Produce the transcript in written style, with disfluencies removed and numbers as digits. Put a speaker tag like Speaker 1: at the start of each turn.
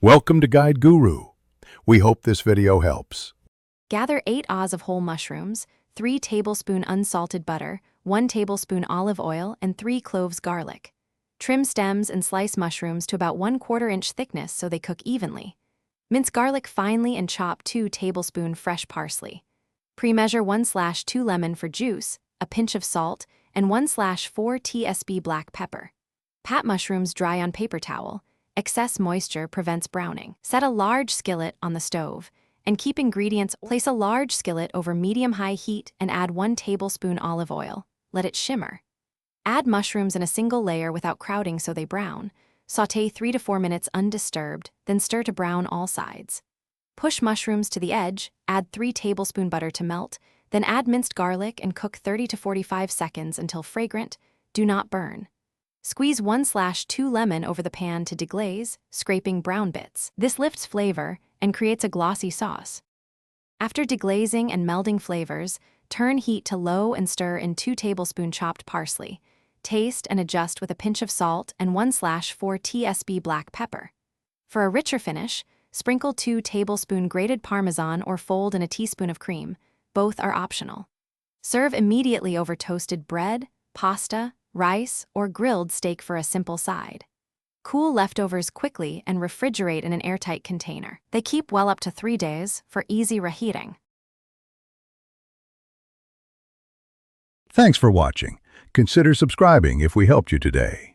Speaker 1: Welcome to Guide Guru. We hope this video helps.
Speaker 2: Gather 8 oz of whole mushrooms, 3 tablespoons unsalted butter, 1 tablespoon olive oil, and 3 cloves garlic. Trim stems and slice mushrooms to about 1/4 inch thickness so they cook evenly. Mince garlic finely and chop 2 tablespoons fresh parsley. Pre-measure 1/2 lemon for juice, a pinch of salt, and 1/4 tsp black pepper. Pat mushrooms dry on paper towel. Excess moisture prevents browning. Set a large skillet on the stove, and keep ingredients. Place a large skillet over medium-high heat and add 1 tablespoon olive oil. Let it shimmer. Add mushrooms in a single layer without crowding so they brown. Sauté 3 to 4 minutes undisturbed, then stir to brown all sides. Push mushrooms to the edge, add 3 tablespoon butter to melt, then add minced garlic and cook 30 to 45 seconds until fragrant. Do not burn. Squeeze 1/2 lemon over the pan to deglaze, scraping brown bits. This lifts flavor and creates a glossy sauce. After deglazing and melding flavors, turn heat to low and stir in 2 tablespoon chopped parsley. Taste and adjust with a pinch of salt and 1/4 tsp black pepper. For a richer finish, sprinkle 2 tablespoon grated Parmesan or fold in a teaspoon of cream. Both are optional. Serve immediately over toasted bread, pasta, rice, or grilled steak for a simple side. Cool leftovers quickly and refrigerate in an airtight container. They keep well up to 3 days for easy reheating.
Speaker 1: Thanks for watching. Consider subscribing if we helped you today.